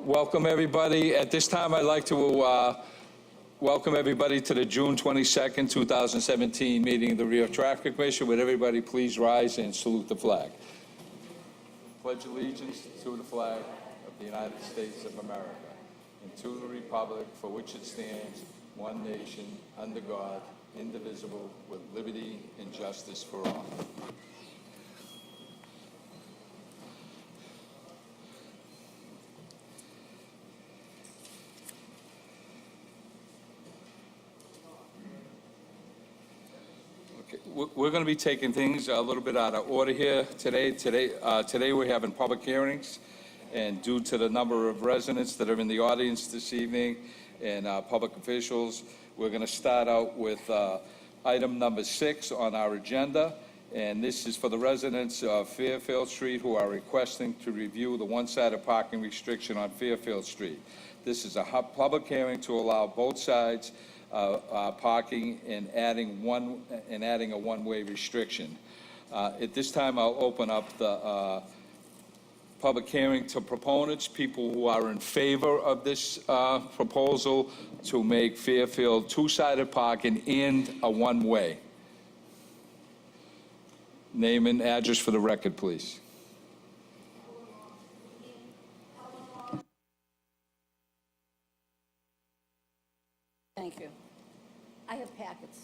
Welcome, everybody. At this time, I'd like to welcome everybody to the June 22nd, 2017 meeting of the Revere Traffic Commission. Would everybody please rise and salute the flag? Pledge allegiance to the flag of the United States of America and to the republic for which it stands, one nation, under God, indivisible, with liberty and justice for all. We're going to be taking things a little bit out of order here today. Today we're having public hearings, and due to the number of residents that are in the audience this evening and public officials, we're going to start out with item number 6 on our agenda, and this is for the residents of Fairfield Street who are requesting to review the one-sided parking restriction on Fairfield Street. This is a public hearing to allow both sides parking and adding a one-way restriction. At this time, I'll open up the public hearing to proponents, people who are in favor of this proposal to make Fairfield two-sided parking and a one-way. Name and address for the record, please. Thank you. I have packets.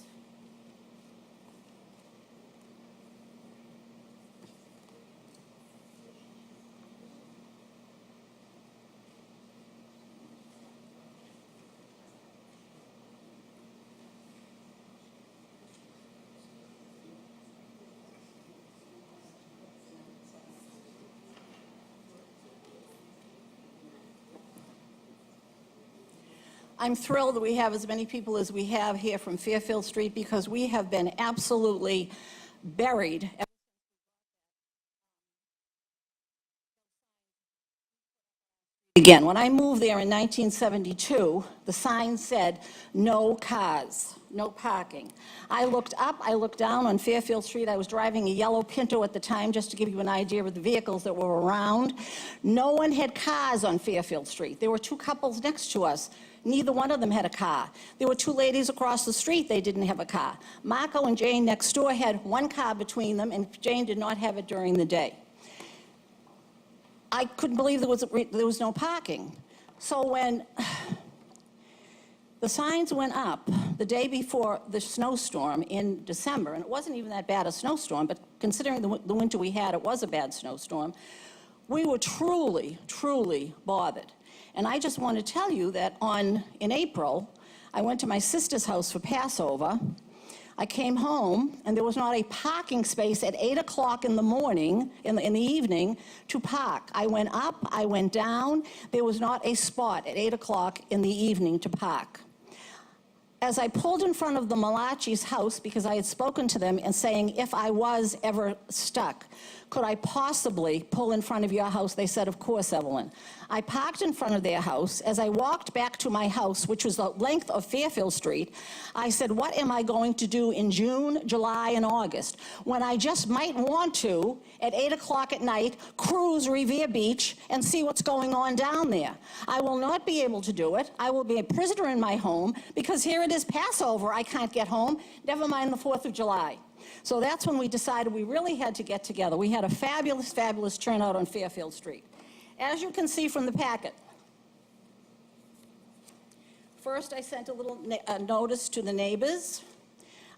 I'm thrilled that we have as many people as we have here from Fairfield Street because we have been absolutely buried. Again, when I moved there in 1972, the sign said, "No cars, no parking." I looked up, I looked down on Fairfield Street. I was driving a yellow Pinto at the time, just to give you an idea of the vehicles that were around. No one had cars on Fairfield Street. There were two couples next to us. Neither one of them had a car. There were two ladies across the street, they didn't have a car. Marco and Jane next door had one car between them, and Jane did not have it during the day. I couldn't believe there was no parking. So when the signs went up the day before the snowstorm in December, and it wasn't even that bad a snowstorm, but considering the winter we had, it was a bad snowstorm, we were truly, truly bothered. And I just want to tell you that in April, I went to my sister's house for Passover. I came home, and there was not a parking space at 8 o'clock in the morning, in the evening, to park. I went up, I went down. There was not a spot at 8 o'clock in the evening to park. As I pulled in front of the Malachi's house, because I had spoken to them and saying if I was ever stuck, could I possibly pull in front of your house? They said, of course, Evelyn. I parked in front of their house. As I walked back to my house, which was the length of Fairfield Street, I said, what am I going to do in June, July, and August when I just might want to, at 8 o'clock at night, cruise Revere Beach and see what's going on down there? I will not be able to do it. I will be a prisoner in my home because here it is Passover. I can't get home, never mind the 4th of July. So that's when we decided we really had to get together. We had a fabulous, fabulous turnout on Fairfield Street. As you can see from the packet, first I sent a little notice to the neighbors.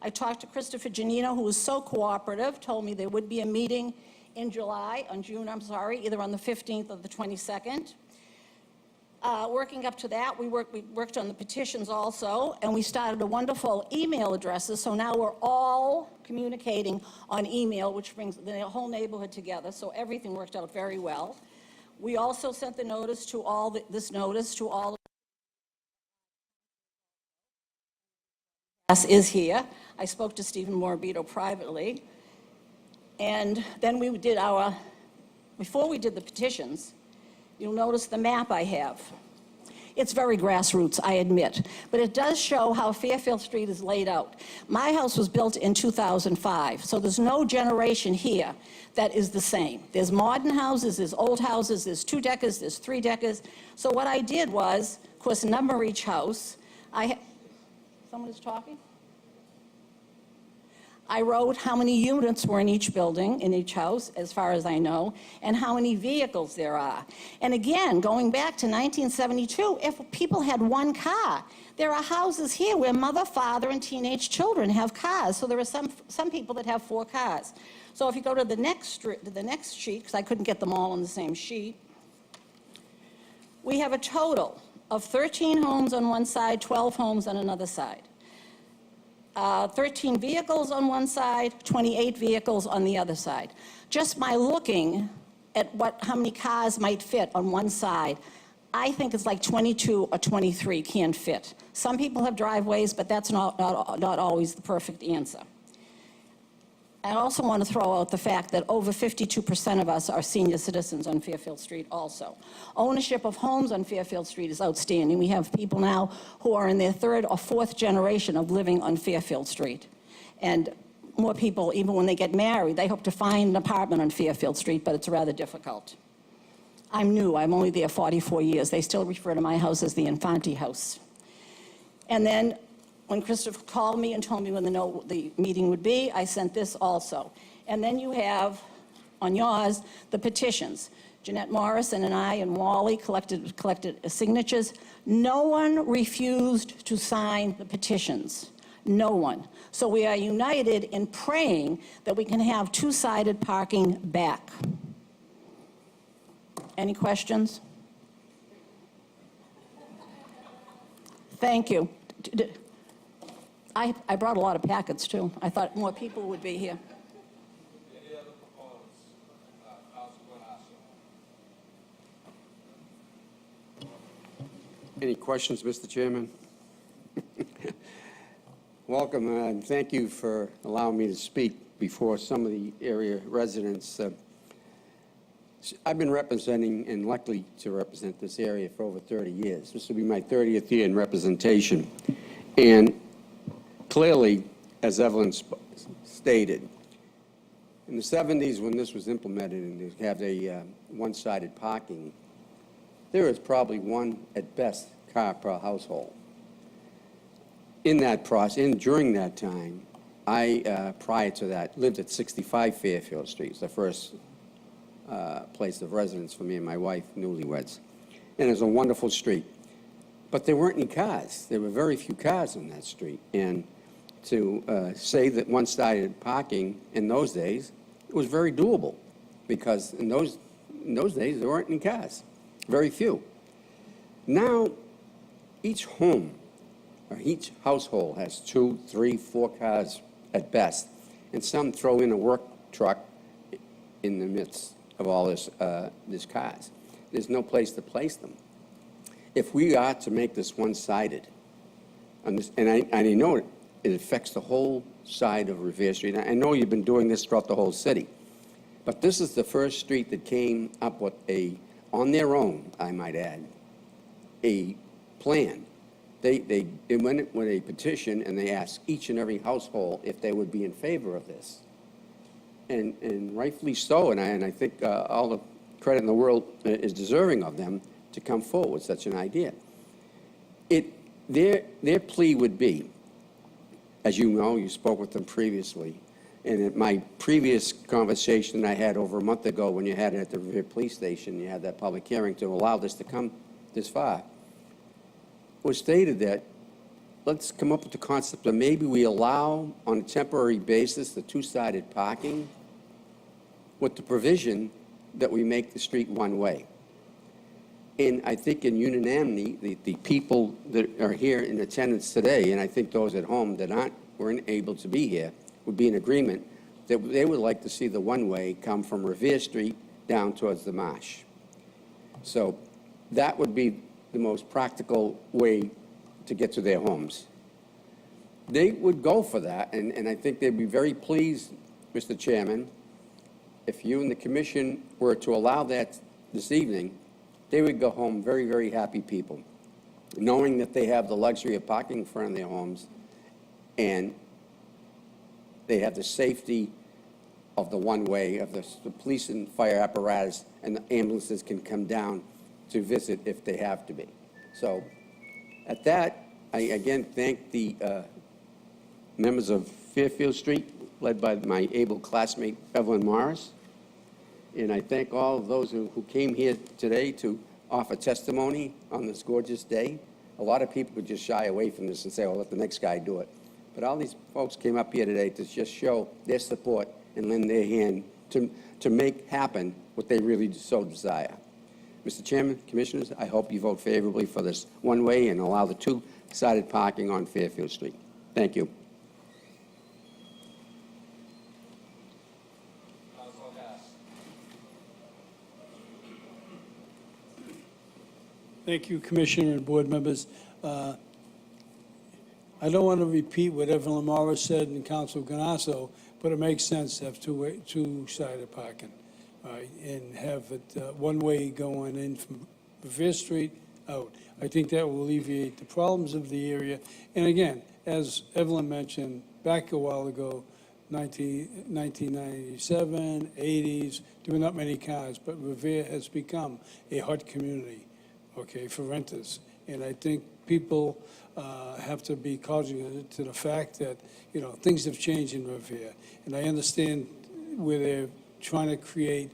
I talked to Christopher Giannino, who was so cooperative, told me there would be a meeting in June, either on the 15th or the 22nd. Working up to that, we worked on the petitions also, and we started a wonderful email addresses, so now we're all communicating on email, which brings the whole neighborhood together, so everything worked out very well. We also sent the notice to all, this notice to all. Is here. I spoke to Stephen Morabito privately, and then we did before we did the petitions, you'll notice the map I have. It's very grassroots, I admit, but it does show how Fairfield Street is laid out. My house was built in 2005, so there's no generation here that is the same. There's modern houses, there's old houses, there's two-deckers, there's three-deckers. So what I did was, of course, number each house. Someone is talking? I wrote how many units were in each building, in each house, as far as I know, and how many vehicles there are. And again, going back to 1972, if people had one car, there are houses here where mother, father, and teenage children have cars. So there are some people that have 4 cars. So if you go to the next sheet, because I couldn't get them all on the same sheet, we have a total of 13 homes on one side, 12 homes on another side. 13 vehicles on one side, 28 vehicles on the other side. Just by looking at how many cars might fit on one side, I think it's like 22 or 23 can't fit. Some people have driveways, but that's not always the perfect answer. I also want to throw out the fact that over 52% of us are senior citizens on Fairfield Street also. Ownership of homes on Fairfield Street is outstanding. We have people now who are in their 3rd or 4th generation of living on Fairfield Street. And more people, even when they get married, they hope to find an apartment on Fairfield Street, but it's rather difficult. I'm new. I'm only there 44 years. They still refer to my house as the Infante house. And then when Christopher called me and told me when the meeting would be, I sent this also. And then you have, on yours, the petitions. Jeanette Morrison and I and Wally collected signatures. No one refused to sign the petitions. No one. So we are united in praying that we can have two-sided parking back. Any questions? Thank you. I brought a lot of packets, too. I thought more people would be here. Any other proponents? Councilor Novoselsky. Any questions, Mr. Chairman? Welcome, and thank you for allowing me to speak before some of the area residents. I've been representing and likely to represent this area for over 30 years. This will be my 30th year in representation. And clearly, as Evelyn stated, in the 70s when this was implemented and they have a one-sided parking, there is probably one, at best, car per household. In that process, during that time, I, prior to that, lived at 65 Fairfield Street. It's the first place of residence for me and my wife, newlyweds. And it was a wonderful street. But there weren't any cars. There were very few cars on that street. And to say that one-sided parking in those days, it was very doable, because in those days there weren't any cars, very few. Now, each home or each household has 2, 3, 4 cars at best, and some throw in a work truck in the midst of all this cars. There's no place to place them. If we are to make this one-sided, and I know it affects the whole side of Revere Street. I know you've been doing this throughout the whole city, but this is the first street that came up with on their own, I might add, a plan. They went with a petition and they asked each and every household if they would be in favor of this. And rightfully so, and I think all the credit in the world is deserving of them to come forward with such an idea. Their plea would be, as you know, you spoke with them previously, and at my previous conversation I had over a month ago when you had it at the Revere Police Station, you had that public hearing to allow this to come this far, was stated that let's come up with the concept of maybe we allow on a temporary basis the two-sided parking with the provision that we make the street one way. And I think in unanimity, the people that are here in attendance today, and I think those at home that weren't able to be here, would be in agreement that they would like to see the one-way come from Revere Street down towards the marsh. So that would be the most practical way to get to their homes. They would go for that, and I think they'd be very pleased, Mr. Chairman, if you and the commission were to allow that this evening. They would go home very, very happy people. knowing that they have the luxury of parking in front of their homes, and they have the safety of the one-way, of the police and fire apparatus, and the ambulances can come down to visit if they have to be. So at that, I again thank the members of Fairfield Street, led by my able classmate Evelyn Morris, and I thank all of those who came here today to offer testimony on this gorgeous day. A lot of people could just shy away from this and say, oh, let the next guy do it. But all these folks came up here today to just show their support and lend their hand to make happen what they really so desire. Mr. Chairman, Commissioners, I hope you vote favorably for this one-way and allow the two-sided parking on Fairfield Street. Thank you. Thank you, Commissioner and board members. I don't want to repeat what Evelyn Morris said and Councilor Ganasso, but it makes sense to have two-sided parking, and have it one-way going in from Revere Street out. I think that will alleviate the problems of the area. And again, as Evelyn mentioned, back a while ago, 1997, 80s, there were not many cars, but Revere has become a hot community, okay, for renters. And I think people have to be cognizant to the fact that, you know, things have changed in Revere. And I understand where they're trying to create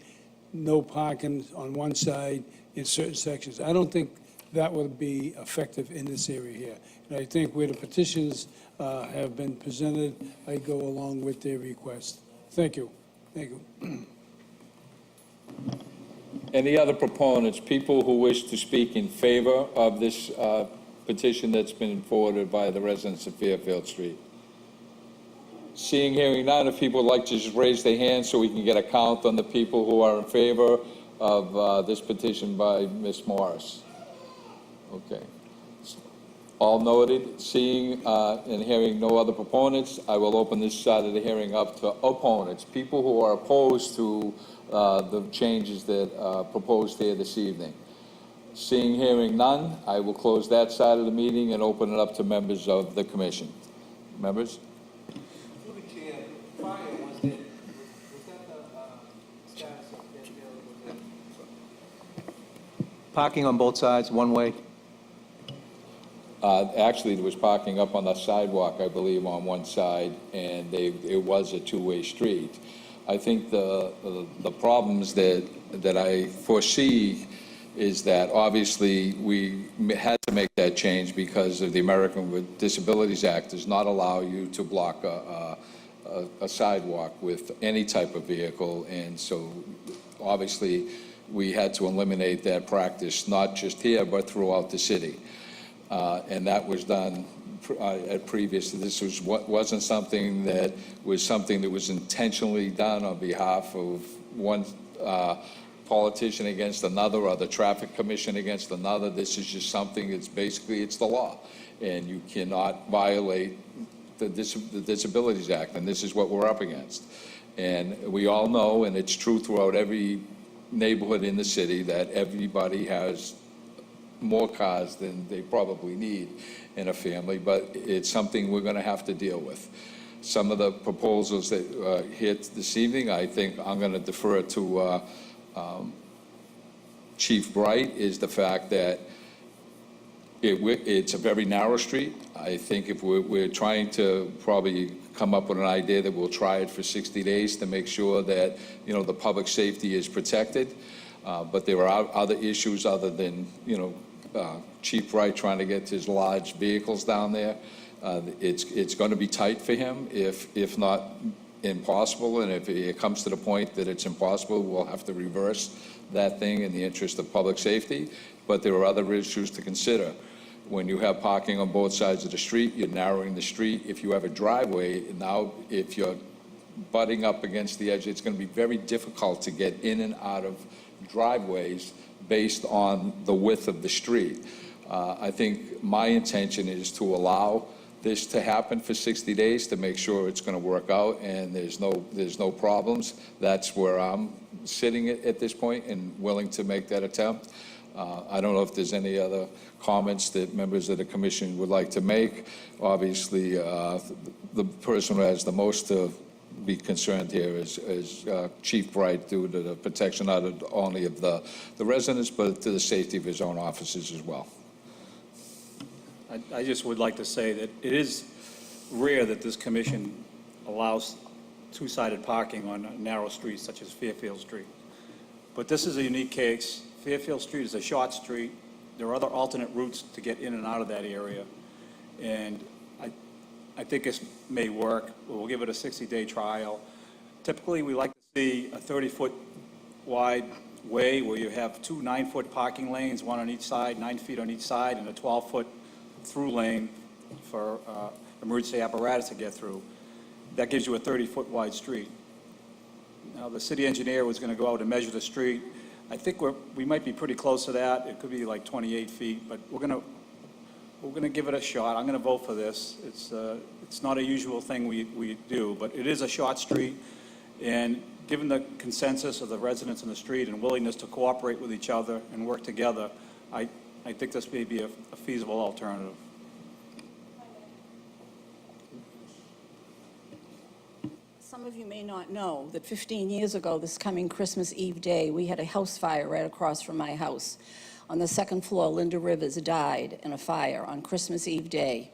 no parking on one side in certain sections. I don't think that would be effective in this area here. And I think where the petitions have been presented, I go along with their request. Thank you. Thank you. Any other proponents, people who wish to speak in favor of this petition that's been forwarded by the residents of Fairfield Street? Seeing, hearing none, if people would like to just raise their hands so we can get a count on the people who are in favor of this petition by Ms. Morris. Okay. All noted. Seeing and hearing no other proponents, I will open this side of the hearing up to opponents, people who are opposed to the changes that are proposed here this evening. Seeing, hearing none, I will close that side of the meeting and open it up to members of the commission. Members? Through the chair, prior was that the status of Fairfield? Was it parking on both sides, one way? Actually, there was parking up on the sidewalk, I believe, on one side, and it was a two-way street. I think the problems that I foresee is that obviously we had to make that change because of the American with Disabilities Act does not allow you to block a sidewalk with any type of vehicle, and so obviously we had to eliminate that practice, not just here, but throughout the city. And that was done at previous. This wasn't something that was intentionally done on behalf of one politician against another or the traffic commission against another. This is just something that's basically, it's the law, and you cannot violate the Disabilities Act, and this is what we're up against. And we all know, and it's true throughout every neighborhood in the city, that everybody has more cars than they probably need in a family, but it's something we're going to have to deal with. Some of the proposals that hit this evening, I think I'm going to defer to Chief Bright, is the fact that it's a very narrow street. I think if we're trying to probably come up with an idea that we'll try it for 60 days to make sure that, you know, the public safety is protected. But there are other issues other than, you know, Chief Wright trying to get his large vehicles down there. It's going to be tight for him, if not impossible. And if it comes to the point that it's impossible, we'll have to reverse that thing in the interest of public safety. But there are other issues to consider. When you have parking on both sides of the street, you're narrowing the street. If you have a driveway, now if you're butting up against the edge, it's going to be very difficult to get in and out of driveways based on the width of the street. I think my intention is to allow this to happen for 60 days to make sure it's going to work out and there's no problems. That's where I'm sitting at this point and willing to make that attempt. I don't know if there's any other comments that members of the commission would like to make. Obviously, the person who has the most to be concerned here is Chief Bright, due to the protection not only of the residents, but to the safety of his own officers as well. I just would like to say that it is rare that this commission allows two-sided parking on narrow streets such as Fairfield Street. But this is a unique case. Fairfield Street is a short street. There are other alternate routes to get in and out of that area. And I think this may work. We'll give it a 60-day trial. Typically, we like to see a 30-foot wide way where you have two 9-foot parking lanes, one on each side, 9 feet on each side, and a 12-foot through lane for emergency apparatus to get through. That gives you a 30-foot wide street. Now, the city engineer was going to go out and measure the street. I think we might be pretty close to that. It could be like 28 feet, but we're going to give it a shot. I'm going to vote for this. It's not a usual thing we do, but it is a short street, and given the consensus of the residents in the street and willingness to cooperate with each other and work together, I think this may be a feasible alternative. Some of you may not know that 15 years ago, this coming Christmas Eve day, we had a house fire right across from my house. On the second floor, Linda Rivers died in a fire on Christmas Eve day.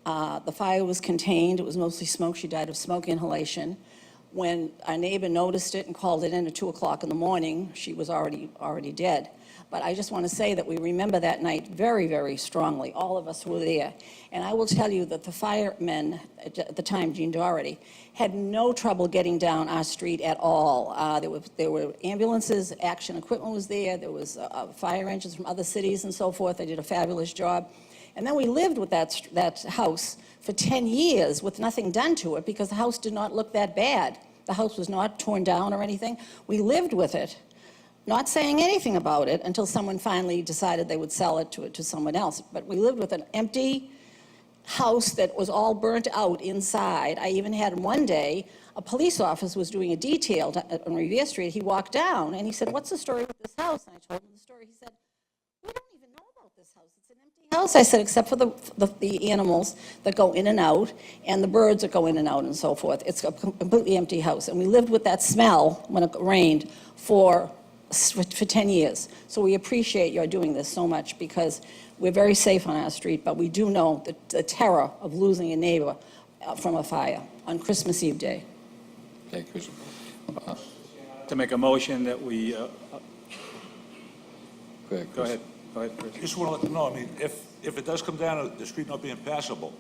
The fire was contained. It was mostly smoke. She died of smoke inhalation. When our neighbor noticed it and called it in at 2 o'clock in the morning, she was already dead. But I just want to say that we remember that night very, very strongly, all of us who were there. And I will tell you that the firemen at the time, Gene Doherty, had no trouble getting down our street at all. There were ambulances, action equipment was there was fire engines from other cities and so forth. They did a fabulous job. And then we lived with that house for 10 years with nothing done to it because the house did not look that bad. The house was not torn down or anything. We lived with it, not saying anything about it until someone finally decided they would sell it to someone else. But we lived with an empty house that was all burnt out inside. I even had one day, a police officer was doing a detail on Revere Street. He walked down and he said, "What's the story with this house?" And I told him the story. He said, "We don't even know about this house. It's an empty house." I said, "Except for the animals that go in and out and the birds that go in and out and so forth. It's a completely empty house." And we lived with that smell when it rained for 10 years. So we appreciate your doing this so much because we're very safe on our street, but we do know the terror of losing a neighbor from a fire on Christmas Eve day. Thank you. To make a motion that we, Go ahead. Go ahead, Chris. Just want to let them know, I mean, if it does come down to the street not being passable,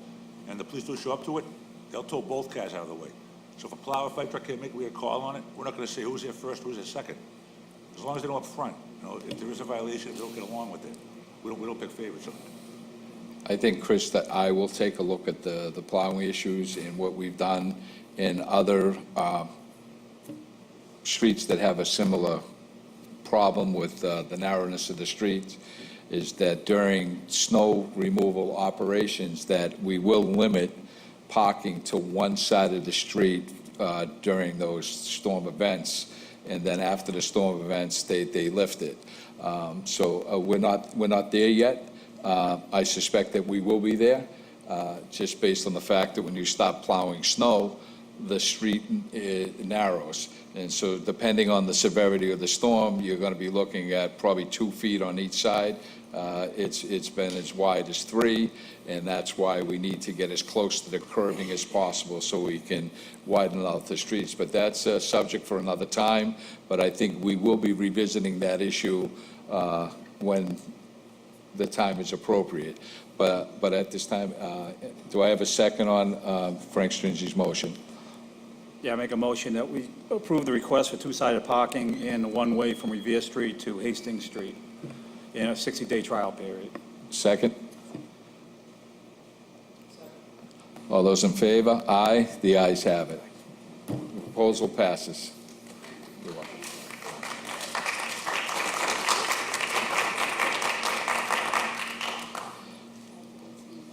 and the police do show up to it, they'll tow both cars out of the way. So if a plow or fire truck can't make a call on it, we're not going to say who's there first, who's there second. As long as they don't up front, if there is a violation, they don't get along with it. We don't pick favorites. I think, Chris, that I will take a look at the plowing issues and what we've done in other streets that have a similar problem with the narrowness of the streets, is that during snow removal operations that we will limit parking to one side of the street during those storm events. And then after the storm events, they lift it. So we're not there yet. I suspect that we will be there, just based on the fact that when you stop plowing snow, the street narrows. And so depending on the severity of the storm, you're going to be looking at probably 2 feet on each side. It's been as wide as 3, and that's why we need to get as close to the curbing as possible so we can widen out the streets. But that's a subject for another time, but I think we will be revisiting that issue when the time is appropriate. But at this time, do I have a second on Frank Stringy's motion? Yeah, I make a motion that we approve the request for two-sided parking in one-way from Revere Street to Hastings Street in a 60-day trial period. Second? All those in favor? Aye. The ayes have it. Proposal passes. You're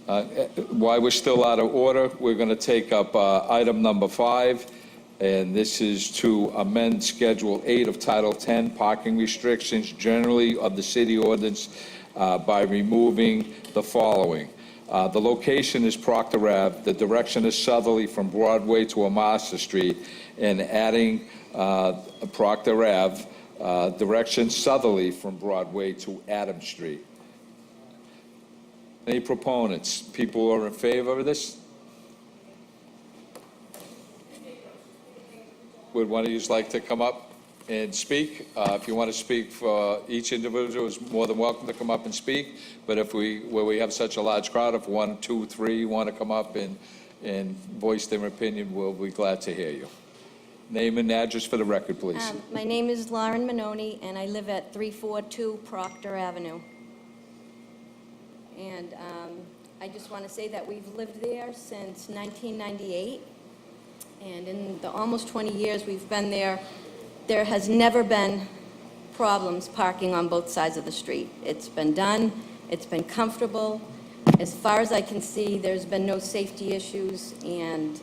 welcome. While we're still out of order, we're going to take up item number 5, and this is to amend Schedule 8 of Title 10, Parking Restrictions Generally of the City Ordinance by removing the following. The location is Proctor Ave, the direction is southerly from Broadway to Amasa Street, and adding Proctor Ave, direction southerly from Broadway to Adam Street. Any proponents? People who are in favor of this? Would one of you like to come up and speak? If you want to speak for each individual, is more than welcome to come up and speak. But where we have such a large crowd, if 1, 2, 3 want to come up and voice their opinion, we'll be glad to hear you. Name and address for the record, please. My name is Lauren Manoni, and I live at 342 Proctor Avenue. And I just want to say that we've lived there since 1998. And in the almost 20 years we've been there, there has never been problems parking on both sides of the street. It's been done. It's been comfortable. As far as I can see, there's been no safety issues. And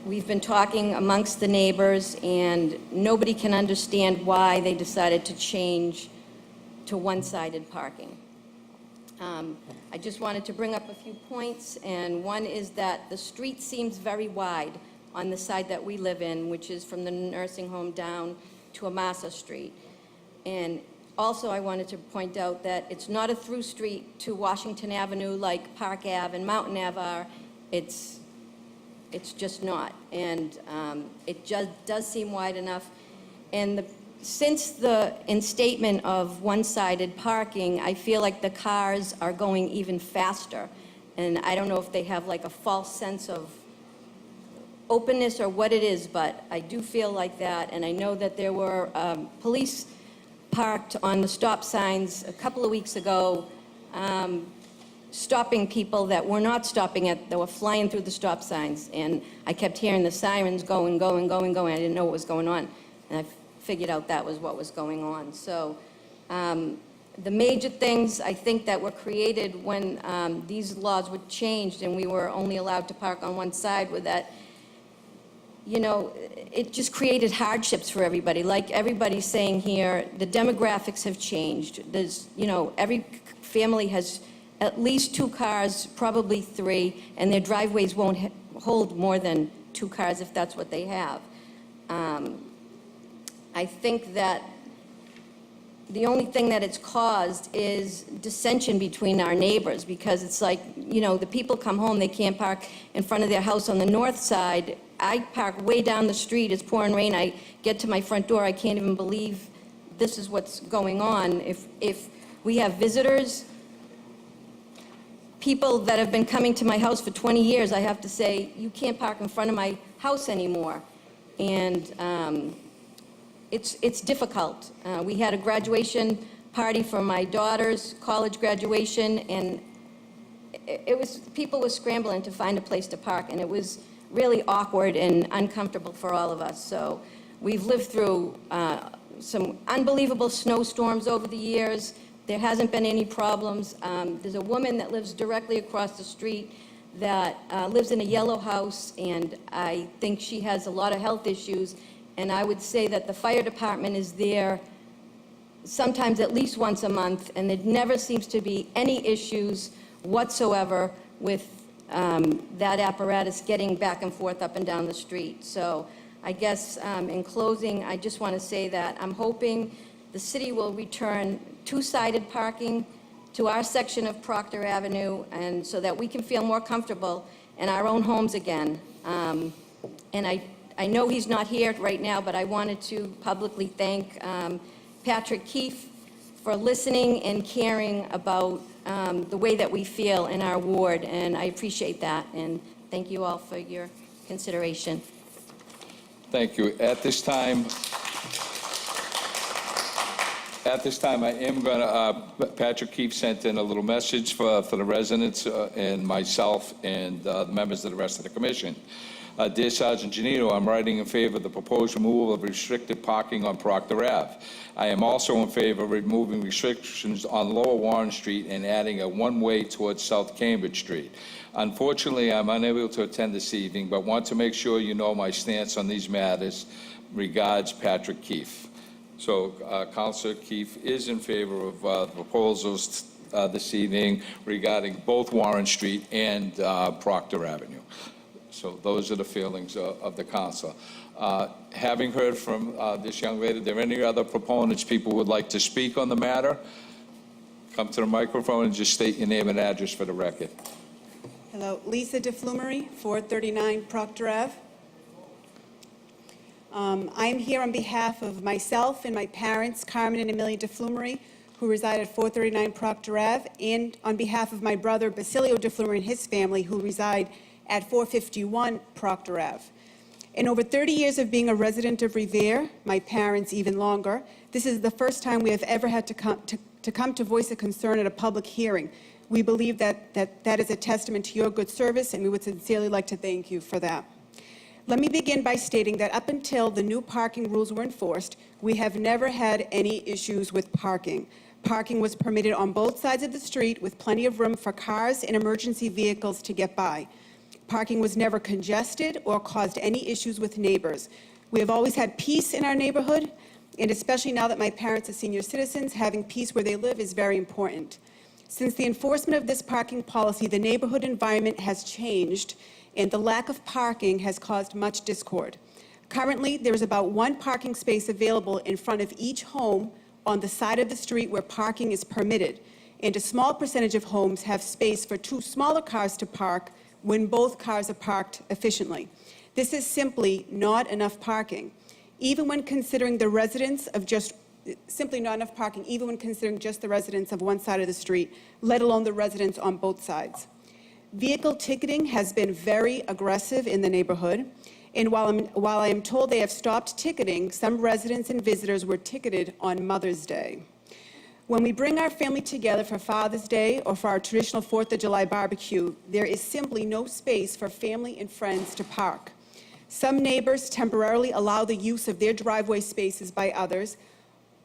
we've been talking amongst the neighbors, and nobody can understand why they decided to change to one-sided parking. I just wanted to bring up a few points, and one is that the street seems very wide on the side that we live in, which is from the nursing home down to Amasa Street. And also I wanted to point out that it's not a through street to Washington Avenue like Park Ave and Mountain Ave are. It's just not. And it just does seem wide enough. And since the instatement of one-sided parking, I feel like the cars are going even faster. And I don't know if they have like a false sense of openness or what it is, but I do feel like that. And I know that there were police parked on the stop signs a couple of weeks ago, stopping people that were not stopping that were flying through the stop signs. And I kept hearing the sirens going, going, going, going. I didn't know what was going on. And I figured out that was what was going on. So the major things I think that were created when these laws were changed and we were only allowed to park on one side were that, you know, it just created hardships for everybody. Like everybody's saying here, the demographics have changed. There's, you know, every family has at least 2 cars, probably 3, and their driveways won't hold more than 2 cars if that's what they have. I think that the only thing that it's caused is dissension between our neighbors, because it's like, you know, the people come home, they can't park in front of their house on the north side. I park way down the street, it's pouring rain, I get to my front door, I can't even believe this is what's going on. If we have visitors, people that have been coming to my house for 20 years, I have to say, you can't park in front of my house anymore. And it's difficult. We had a graduation party for my daughter's college graduation, and people were scrambling to find a place to park, and it was really awkward and uncomfortable for all of us. So we've lived through some unbelievable snowstorms over the years. There hasn't been any problems. There's a woman that lives directly across the street that lives in a yellow house, and I think she has a lot of health issues. And I would say that the fire department is there sometimes at least once a month, and there never seems to be any issues whatsoever with that apparatus getting back and forth up and down the street. So I guess in closing, I just want to say that I'm hoping the city will return 2-sided parking to our section of Proctor Avenue, and so that we can feel more comfortable in our own homes again. And I know he's not here right now, but I wanted to publicly thank Patrick Keefe for listening and caring about the way that we feel in our ward, and I appreciate that, and thank you all for your consideration. Thank you. At this time, I am going to, Patrick Keefe sent in a little message for the residents and myself and the members of the rest of the commission. Dear Sergeant Genito, I'm writing in favor of the proposed removal of restricted parking on Proctor Ave. I am also in favor of removing restrictions on Lower Warren Street and adding a one-way towards South Cambridge Street. Unfortunately, I'm unable to attend this evening, but want to make sure you know my stance on these matters. Regards, Patrick Keefe. So Councilor Keefe is in favor of the proposals this evening regarding both Warren Street and Proctor Avenue. So those are the feelings of the council. Having heard from this young lady, are there any other proponents, people would like to speak on the matter? Come to the microphone and just state your name and address for the record. Hello, Lisa DeFlumery, 439 Proctor Ave. I'm here on behalf of myself and my parents, Carmen and Amelia DeFlumery, who reside at 439 Proctor Ave, and on behalf of my brother, Basilio DeFlumery, and his family, who reside at 451 Proctor Ave. In over 30 years of being a resident of Revere, my parents even longer, this is the first time we have ever had to come to voice a concern at a public hearing. We believe that is a testament to your good service, and we would sincerely like to thank you for that. Let me begin by stating that up until the new parking rules were enforced, we have never had any issues with parking. Parking was permitted on both sides of the street with plenty of room for cars and emergency vehicles to get by. Parking was never congested or caused any issues with neighbors. We have always had peace in our neighborhood, and especially now that my parents are senior citizens, having peace where they live is very important. Since the enforcement of this parking policy, the neighborhood environment has changed, and the lack of parking has caused much discord. Currently, there is about one parking space available in front of each home on the side of the street where parking is permitted, and a small percentage of homes have space for two smaller cars to park when both cars are parked efficiently. This is simply not enough parking. Even when considering the residents of simply not enough parking, even when considering just the residents of one side of the street, let alone the residents on both sides. Vehicle ticketing has been very aggressive in the neighborhood, and while I am told they have stopped ticketing, some residents and visitors were ticketed on Mother's Day. When we bring our family together for Father's Day or for our traditional 4th of July barbecue, there is simply no space for family and friends to park. Some neighbors temporarily allow the use of their driveway spaces by others,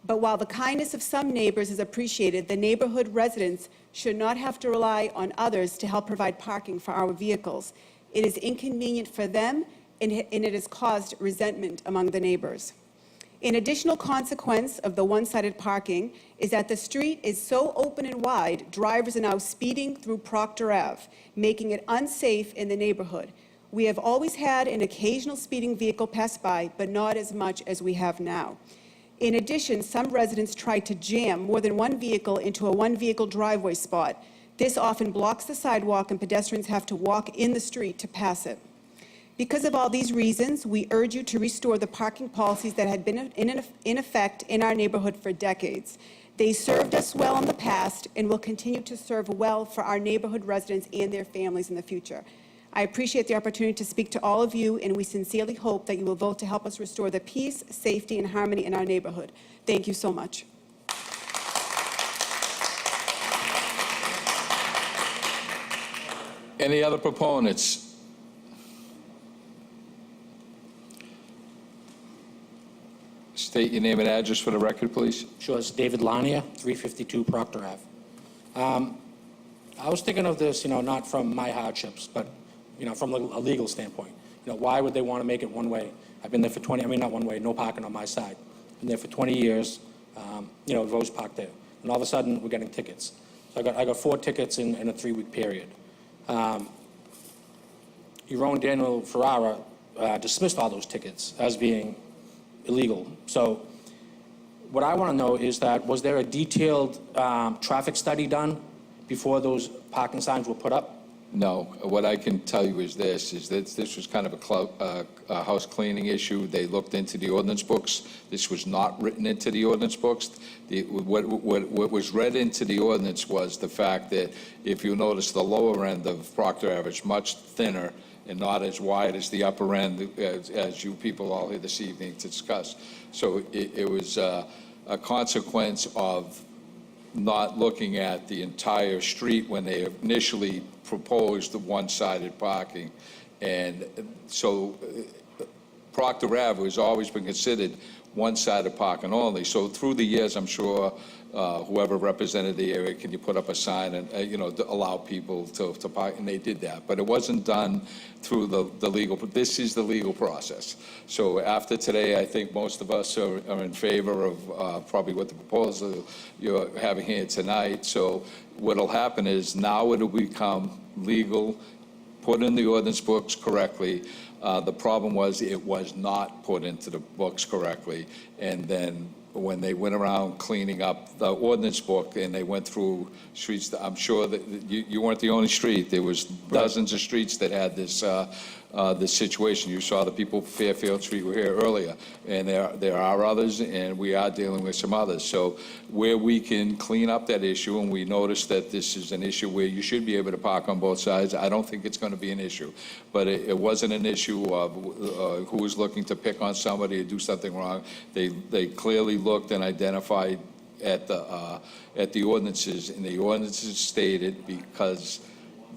but while the kindness of some neighbors is appreciated, the neighborhood residents should not have to rely on others to help provide parking for our vehicles. It is inconvenient for them, and it has caused resentment among the neighbors. An additional consequence of the one-sided parking is that the street is so open and wide, drivers are now speeding through Proctor Ave, making it unsafe in the neighborhood. We have always had an occasional speeding vehicle pass by, but not as much as we have now. In addition, some residents try to jam more than one vehicle into a one-vehicle driveway spot. This often blocks the sidewalk, and pedestrians have to walk in the street to pass it. Because of all these reasons, we urge you to restore the parking policies that had been in effect in our neighborhood for decades. They served us well in the past and will continue to serve well for our neighborhood residents and their families in the future. I appreciate the opportunity to speak to all of you, and we sincerely hope that you will vote to help us restore the peace, safety, and harmony in our neighborhood. Thank you so much. Any other proponents? State your name and address for the record, please. Sure, it's David Lanier, 352 Proctor Ave. I was thinking of this, not from my hardships, but, from a legal standpoint. Why would they want to make it one way? I've been there for not one way, no parking on my side. Been there for 20 years, Rose Park there. And all of a sudden, we're getting tickets. So I got 4 tickets in a 3-week period. Your own Daniel Ferrara dismissed all those tickets as being illegal. So what I want to know is that, was there a detailed traffic study done before those parking signs were put up? No. What I can tell you is this was kind of a house cleaning issue. They looked into the ordinance books. This was not written into the ordinance books. What was read into the ordinance was the fact that, if you notice, the lower end of Proctor Ave is much thinner and not as wide as the upper end, as you people all here this evening to discuss. So it was a consequence of not looking at the entire street when they initially proposed the one-sided parking. And so Proctor Ave has always been considered one-sided parking only. So through the years, I'm sure whoever represented the area, can you put up a sign and, to allow people to park, and they did that. But it wasn't done through the legal, this is the legal process. So after today, I think most of us are in favor of probably what the proposal you're having here tonight. So what'll happen is now it'll become legal, put in the ordinance books correctly. The problem was it was not put into the books correctly. And then when they went around cleaning up the ordinance book and they went through streets, I'm sure that you weren't the only street. There was dozens of streets that had this situation. You saw the people Fairfield Street were here earlier, and there are others, and we are dealing with some others. So where we can clean up that issue, and we notice that this is an issue where you should be able to park on both sides, I don't think it's going to be an issue. But it wasn't an issue of who was looking to pick on somebody or do something wrong. They clearly looked and identified at the ordinances, and the ordinances stated, because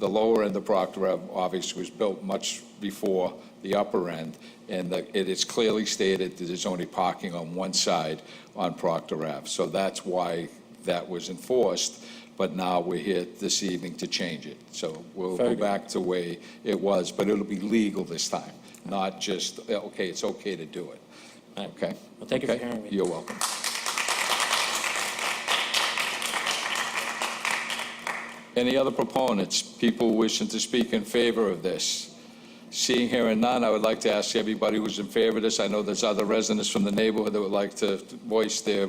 the lower end of Proctor Ave obviously was built much before the upper end, and it is clearly stated that there's only parking on one side on Proctor Ave. So that's why that was enforced, but now we're here this evening to change it. So we'll go back to the way it was, but it'll be legal this time, not just, okay, it's okay to do it. Okay? Well, thank you for hearing me. You're welcome. Any other proponents, people wishing to speak in favor of this? Seeing, hearing none, I would like to ask everybody who's in favor of this. I know there's other residents from the neighborhood that would like to voice their,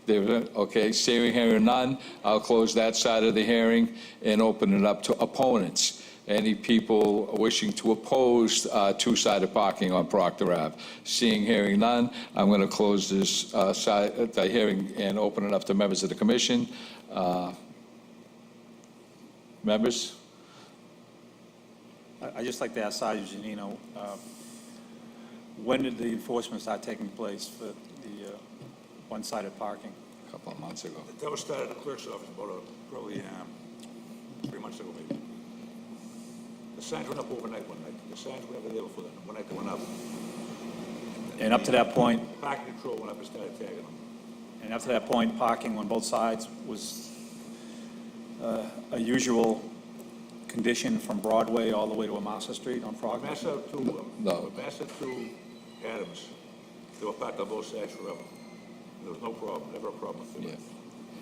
okay, seeing, hearing none, I'll close that side of the hearing and open it up to opponents. Any people wishing to oppose two-sided parking on Proctor Ave? Seeing, hearing none, I'm going to close this the hearing and open it up to members of the commission. Members? I'd just like to ask Sergeant Janino, when did the enforcement start taking place for the one-sided parking? A couple of months ago. That was started at the clerk's office about probably 3 months ago, maybe. The signs went up overnight one night. The signs were never there before that. One night they went up. And up to that point, Parking control went up and started tagging them. and up to that point, parking on both sides was a usual condition from Broadway all the way to Amasa Street on Proctor? Amasa to, No. Amasa to Adams, they were parked on both sides forever. There was no problem, never a problem with Yeah. it.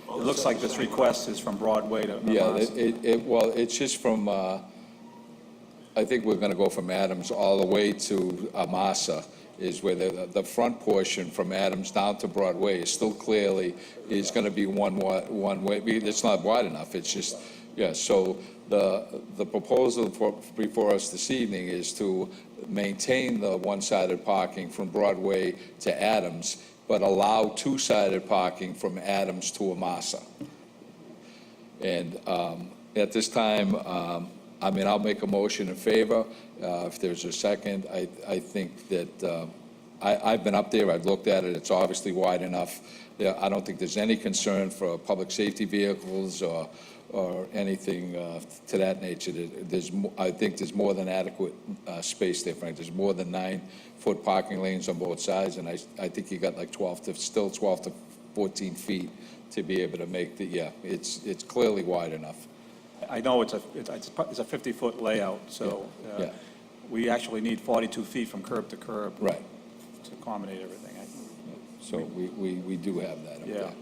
All It the looks like signs this were request is from Broadway to Yeah, Amasa. well, it's just from, I think we're going to go from Adams all the way to Amasa, is where the front portion from Adams down to Broadway is still clearly, is going to be one way. It's not wide enough, it's just, yeah, so the proposal before us this evening is to maintain the one-sided parking from Broadway to Adams, but allow two-sided parking from Adams to Amasa. And at this time, I'll make a motion in favor. If there's a second, I think that, I've been up there, I've looked at it, it's obviously wide enough. I don't think there's any concern for public safety vehicles or anything to that nature. I think there's more than adequate space there, Frank. There's more than 9-foot parking lanes on both sides, and I think you got like 12 to 14 feet to be able to make it's clearly wide enough. I know it's a 50-foot layout, so Yeah. we actually need 42 feet from curb to curb. Right. To accommodate everything. So we do have that up Yeah. there.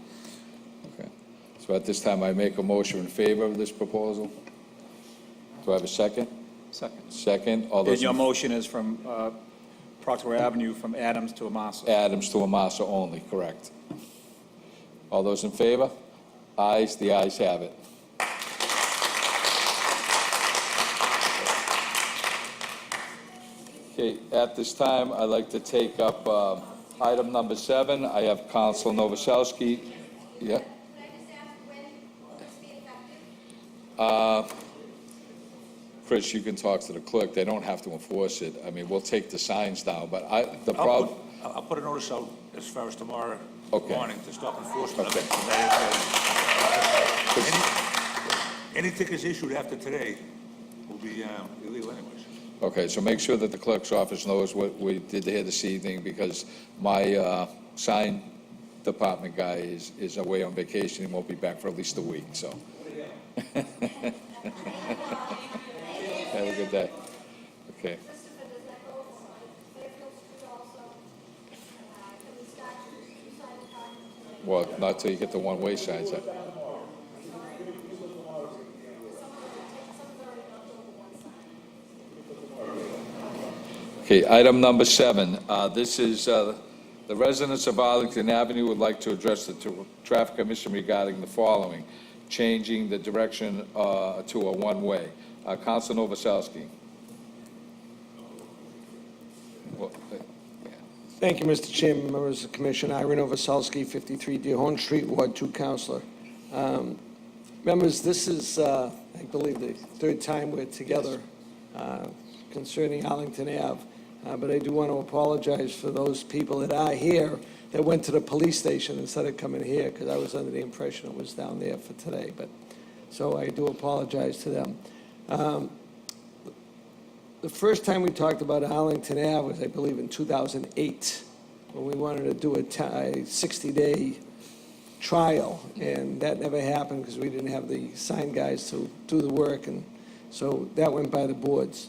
Okay. So at this time, I make a motion in favor of this proposal. Do I have a second? Second. Second, all And those, your motion is from Proctor Avenue from Adams to Amasa. Adams to Amasa only, correct? All those in favor? Ayes, the ayes have it. Okay, at this time, I'd like to take up item number 7. I have Councilor Novoselsky. Yeah? Chris, you can talk to the clerk. They don't have to enforce it. I mean, we'll take the signs down, but the problem... I'll put a notice out as far as tomorrow Okay. morning to stop enforcement of Okay. it. Any tickets issued after today will would be illegal anyways. Okay, so make sure that the clerk's office knows what we did here this evening, because my sign department guy is away on vacation. He won't be back for at least a week, so. Have a good day. Okay. Well, not till you get the one-way signs up. Okay, item number 7. This is the residents of Arlington Avenue would like to address the Traffic Commission regarding the following: changing the direction to a one-way. Councilor Novoselsky. Thank you, Mr. Chairman, members of the commission. Arrigo Novoselsky, 53 Dearborn Street, Ward 2 Councilor. Members, this is, I believe, the third time we're together concerning Arlington Ave. But I do want to apologize for those people that are here that went to the police station instead of coming here, because I was under the impression it was down there for today. But so I do apologize to them. The first time we talked about Arlington Ave was, I believe, in 2008, when we wanted to do a 60-day trial, and that never happened because we didn't have the sign guys to do the work, and so that went by the boards.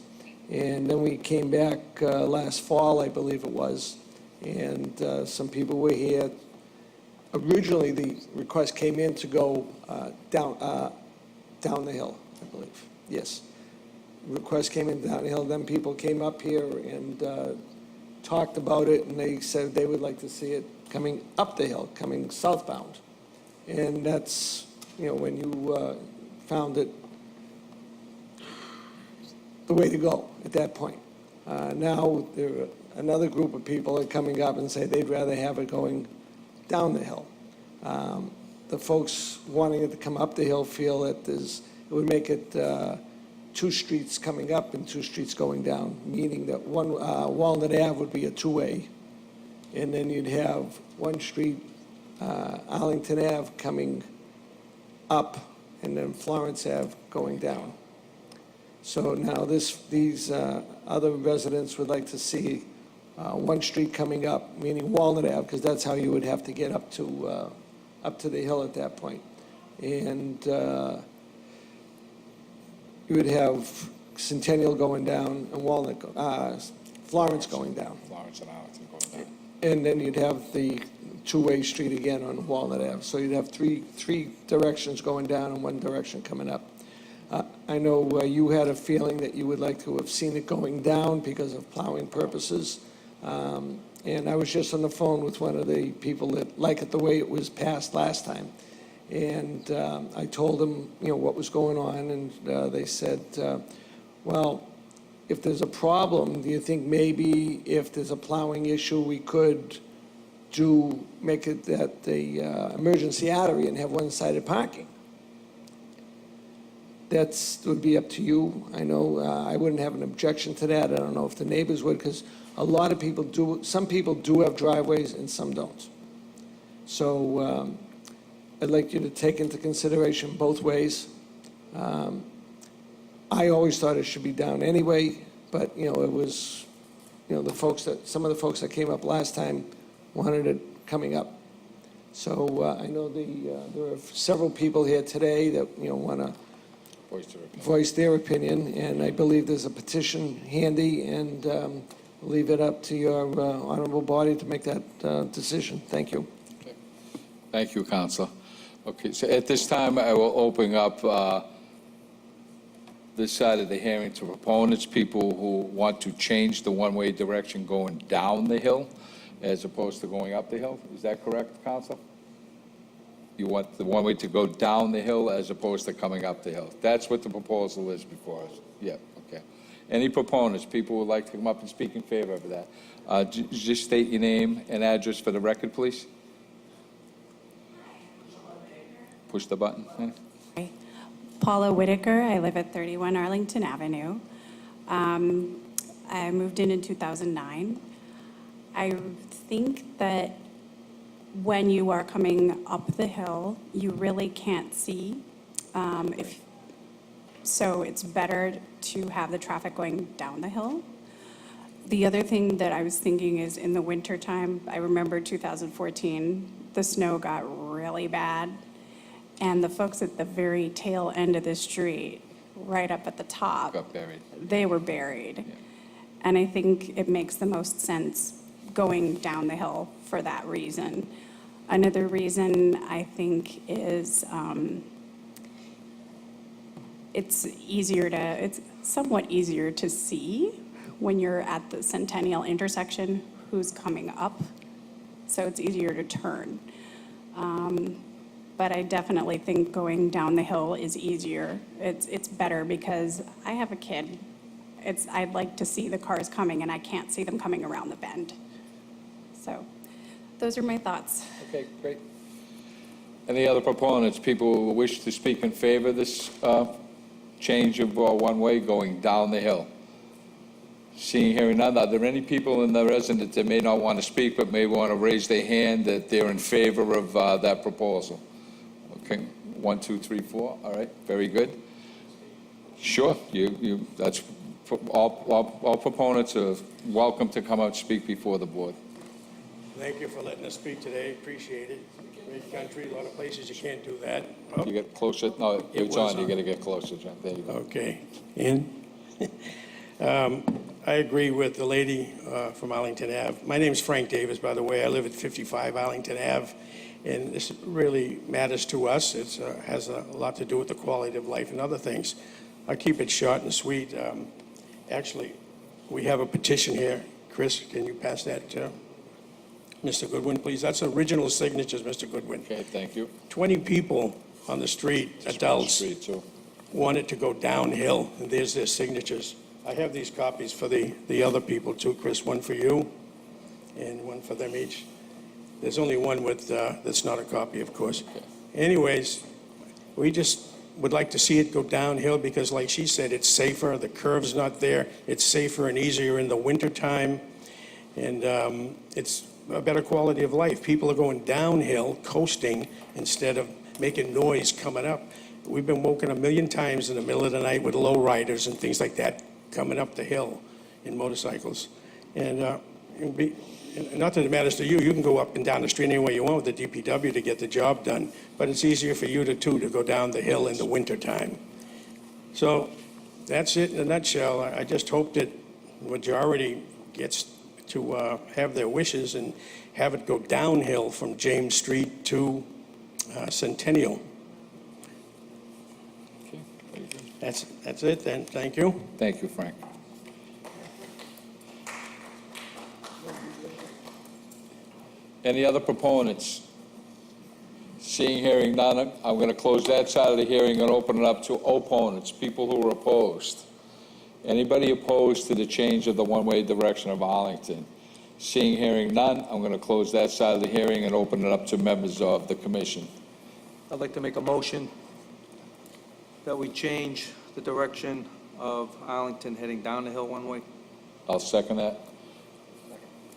And then we came back last fall, I believe it was, and some people were here. Originally, the request came in to go down the hill, I believe. Yes. Request came in down the hill. Then people came up here and talked about it, and they said they would like to see it coming up the hill, coming southbound. And that's, when you found it the way to go at that point. Now, another group of people are coming up and say they'd rather have it going down the hill. The folks wanting it to come up the hill feel that it would make it 2 streets coming up and 2 streets going down, meaning that one Walnut Ave would be a 2-way, and then you'd have 1 street, Arlington Ave, coming up, and then Florence Ave going down. So now these other residents would like to see 1 street coming up, meaning Walnut Ave, because that's how you would have to get up to the hill at that point. And you would have Centennial going down and Florence going down. Florence and Arlington going down. And then you'd have the 2-way street again on Walnut Ave. So you'd have three directions going down and 1 direction coming up. I know you had a feeling that you would like to have seen it going down because of plowing purposes. And I was just on the phone with one of the people that like it the way it was passed last time. And I told them, what was going on, and they said, well, if there's a problem, do you think maybe if there's a plowing issue, we could make it that the emergency artery and have one-sided parking? That would be up to you. I know I wouldn't have an objection to that. I don't know if the neighbors would, because a lot of people do. Some people do have driveways and some don't. So I'd like you to take into consideration both ways. I always thought it should be down anyway, but it was, some of the folks that came up last time wanted it coming up. So I know there are several people here today that want to voice their opinion, and I believe there's a petition handy, and leave it up to your honorable body to make that decision. Thank you. Okay. Thank you, Councilor. Okay, so at this time, I will open up this side of the hearing to proponents, people who want to change the one-way direction going down the hill as opposed to going up the hill. Is that correct, Councilor? You want the one-way to go down the hill as opposed to coming up the hill. That's what the proposal is before us. Yeah, okay. Any proponents, people who would like to come up and speak in favor of that? Just state your name and address for the record, please. Push the button. Paula Whitaker. I live at 31 Arlington Avenue. I moved in 2009. I think that when you are coming up the hill, you really can't see. So it's better to have the traffic going down the hill. The other thing that I was thinking is in the wintertime, I remember 2014, the snow got really bad. And the folks at the very tail end of the street, right up at the top, Got buried. they were buried. And I think it makes the most sense going down the hill for that reason. Another reason I think is it's somewhat easier to see when you're at the Centennial intersection who's coming up, so it's easier to turn. But I definitely think going down the hill is easier. It's better because I have a kid. I'd like to see the cars coming, and I can't see them coming around the bend. So those are my thoughts. Okay, great. Any other proponents, people who wish to speak in favor of this change of one-way going down the hill? Seeing, hearing none, are there any people in the residence that may not want to speak but may want to raise their hand that they're in favor of that proposal? Okay, 1, 2, 3, 4, all right, very good. Sure, that's, all proponents are welcome to come out and speak before the board. Thank you for letting us speak today, appreciate it. Great country, a lot of places you can't do that. You get closer, no, it's was on, you on. got to get closer, John, there you go. Okay, in? I agree with the lady from Arlington Ave. My name's Frank Davis, by the way. I live at 55 Arlington Ave, and this really matters to us. It has a lot to do with the quality of life and other things. I'll keep it short and sweet. Actually, we have a petition here. Chris, can you pass that to Mr. Goodwin, please? That's original signatures, Mr. Goodwin. Okay, thank you. 20 people on the street, adults, Street, too. wanted to go downhill, and there's their signatures. I have these copies for the other people too, Chris, one for you and one for them each. There's only one with, that's not a copy, of course. Anyways, we just would like to see it go downhill because like she said, it's safer, the curve's not there, it's safer and easier in the wintertime, and it's a better quality of life. People are going downhill, coasting, instead of making noise coming up. We've been woken a million times in the middle of the night with low riders and things like that coming up the hill in motorcycles. And not that it matters to you, you can go up and down the street any way you want with the DPW to get the job done, but it's easier for you to go down the hill in the wintertime. So that's it in a nutshell. I just hope that the majority gets to have their wishes and have it go downhill from James Street to Centennial. That's it then, thank you. Thank you, Frank. Any other proponents? Seeing, hearing none, I'm going to close that side of the hearing and open it up to opponents, people who are opposed. Anybody opposed to the change of the one-way direction of Arlington? Seeing, hearing none, I'm going to close that side of the hearing and open it up to members of the commission. I'd like to make a motion that we change the direction of Arlington heading down the hill one way. I'll second that.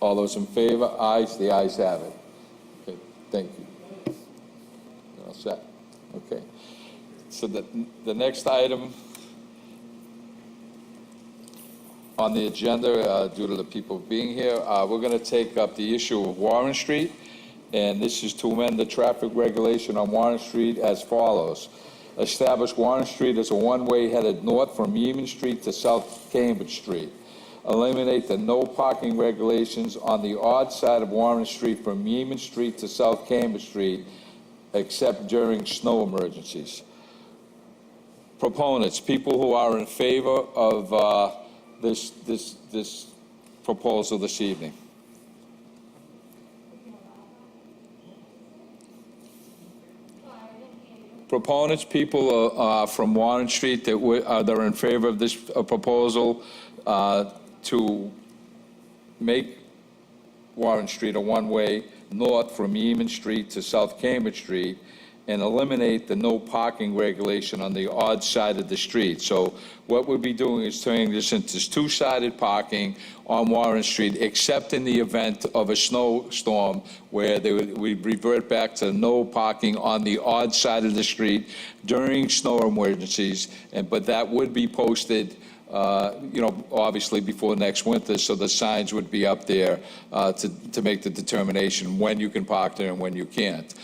All those in favor? Ayes, the ayes have it. Okay, thank you. All set. Okay. So the next item on the agenda, due to the people being here, we're going to take up the issue of Warren Street, and this is to amend the traffic regulation on Warren Street as follows. Establish Warren Street as a one-way headed north from Yeamans Street to South Cambridge Street. Eliminate the no parking regulations on the odd side of Warren Street from Yeamans Street to South Cambridge Street, except during snow emergencies. Proponents, people who are in favor of this proposal this evening. Proponents, people from Warren Street that are in favor of this proposal to make Warren Street a one-way north from Yeamans Street to South Cambridge Street, and eliminate the no parking regulation on the odd side of the street. So what we'll be doing is turning this into two-sided parking on Warren Street, except in the event of a snowstorm where we revert back to no parking on the odd side of the street during snow emergencies. But that would be posted, obviously before next winter, so the signs would be up there to make the determination when you can park there and when you can't.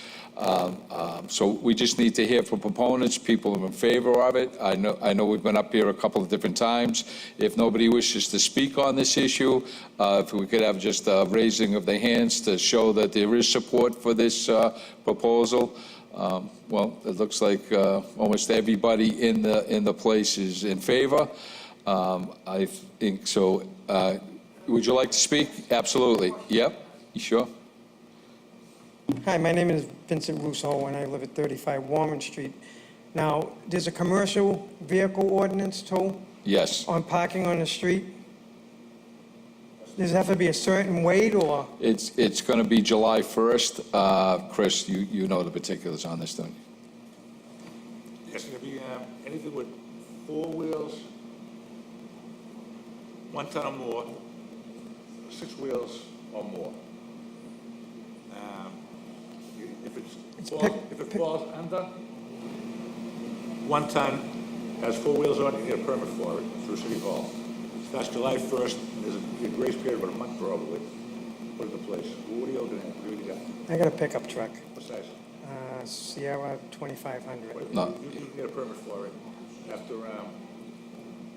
So we just need to hear from proponents, people who are in favor of it. I know we've been up here a couple of different times. If nobody wishes to speak on this issue, if we could have just a raising of the hands to show that there is support for this proposal. Well, it looks like almost everybody in the place is in favor. I think so. Would you like to speak? Absolutely. Yep. You sure? Hi, my name is Vincent Russo, and I live at 35 Warren Street. Now, there's a commercial vehicle ordinance, too, Yes. on parking on the street. Does it have to be a certain weight, or? It's going to be July 1st. Chris, you know the particulars on this thing. It's going to be anything with 4 wheels, 1 ton or more, 6 wheels or more. If it falls under 1 ton, has 4 wheels on it, you get a permit for it through City Hall. Starts July 1st, there's a grace period of about a month probably. Put it in place. What are you looking at? What do you got? I got a pickup truck, What size? Sierra 2500. No. You can get a permit for it after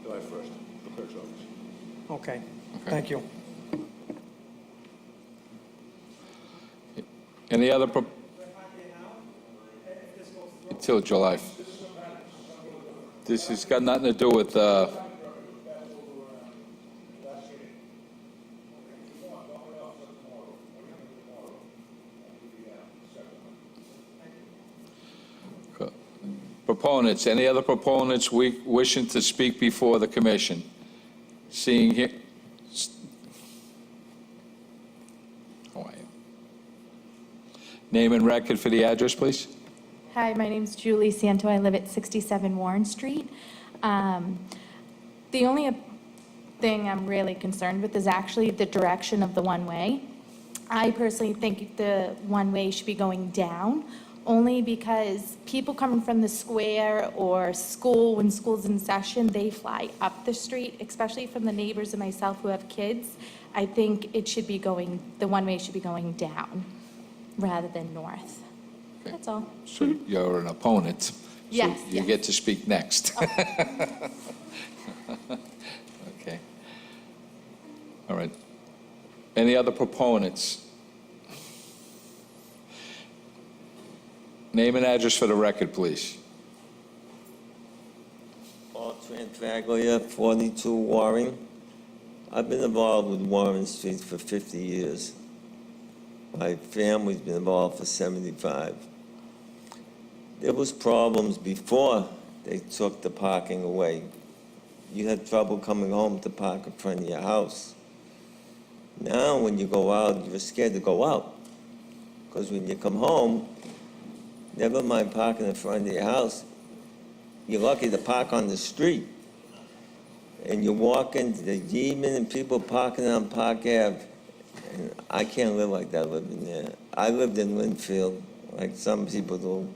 July 1st, the clerk's office. Okay, thank you. Any other? Until July. This has got nothing to do with, proponents. Any other proponents wishing to speak before the commission? Seeing here. How are you? Name and record for the address, please. Hi, my name's Julie Santo. I live at 67 Warren Street. The only thing I'm really concerned with is actually the direction of the one-way. I personally think the one-way should be going down, only because people coming from the square or school, when school's in session, they fly up the street, especially from the neighbors and myself who have kids. I think it should be the one-way should be going down rather than north. That's all. So you're an opponent. So Yes, you yes. get to speak next. Okay. All right. Any other proponents? Name and address for the record, please. Paul Tranfaglia, 42 Warren. I've been involved with Warren Street for 50 years. My family's been involved for 75. There was problems before they took the parking away. You had trouble coming home to park in front of your house. Now, when you go out, you're scared to go out. Because when you come home, never mind parking in front of your house, you're lucky to park on the street. And you walk into the Yeamans and people parking on Park Ave. And I can't live like that living there. I lived in Linfield, like some people do.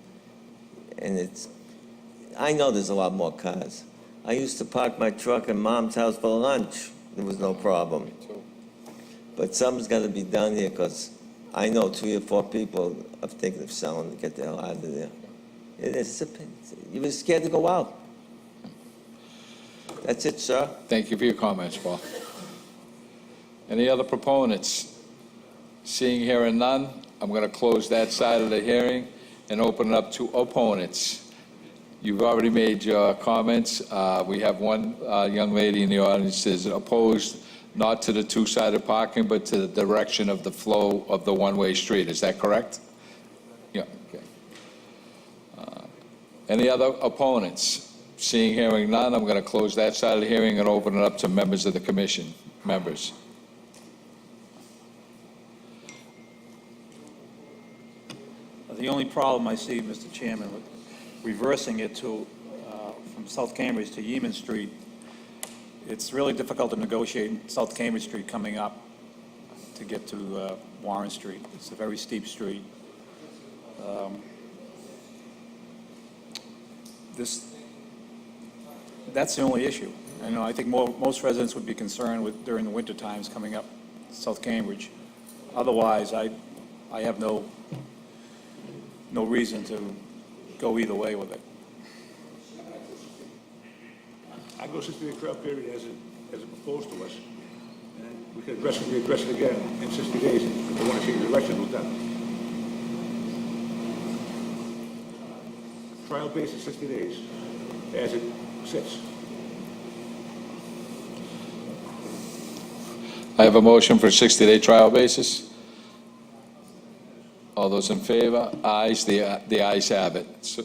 And I know there's a lot more cars. I used to park my truck in Mom's house for lunch. There was no problem. But something's got to be done here, because I know 3 or 4 people are thinking of selling to get the hell out of there. You were scared to go out. That's it, sir. Thank you for your comments, Paul. Any other proponents? Seeing, hearing none, I'm going to close that side of the hearing and open it up to opponents. You've already made your comments. We have one young lady in the audience that is opposed not to the two-sided parking, but to the direction of the flow of the one-way street. Is that correct? Yeah, okay. Any other opponents? Seeing, hearing none, I'm going to close that side of the hearing and open it up to members of the commission. Members. The only problem I see, Mr. Chairman, with reversing it to, from South Cambridge to Yeamans Street, it's really difficult to negotiate in South Cambridge Street coming up to get to Warren Street. It's a very steep street. That's the only issue. I think most residents would be concerned with during the winter times coming up South Cambridge. Otherwise, I have no reason to go either way with it. I go 60-day trial period as it proposed to us, and we can address it again in 60 days if we want to change direction with that. Trial basis 60 days, as it sits. I have a motion for a 60-day trial basis. All those in favor? Ayes, the ayes have it. So,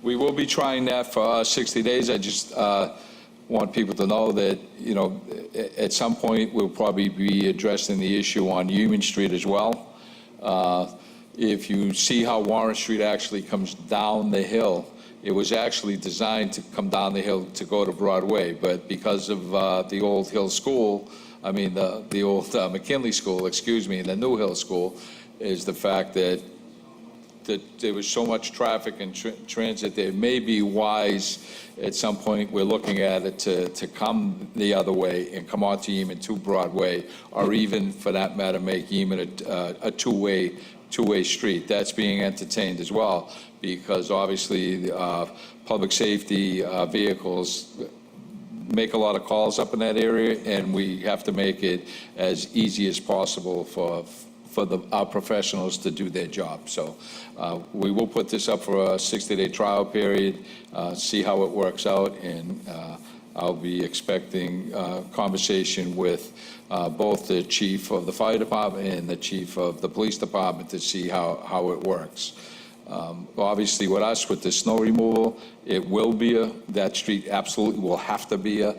we will be trying that for 60 days. I just want people to know that, at some point, we'll probably be addressing the issue on Yeamans Street as well. If you see how Warren Street actually comes down the hill, it was actually designed to come down the hill to go to Broadway, but because of the old Hill School, the old McKinley School, and the New Hill School, is the fact that there was so much traffic and transit that it may be wise at some point, we're looking at it to come the other way and come onto Yeaman to Broadway, or even for that matter, make Yeaman a two-way street. That's being entertained as well, because obviously public safety vehicles make a lot of calls up in that area, and we have to make it as easy as possible for our professionals to do their job. So we will put this up for a 60-day trial period, see how it works out, and I'll be expecting conversation with both the chief of the fire department and the chief of the police department to see how it works. Obviously, with us, with the snow removal, it will be that street absolutely will have to be a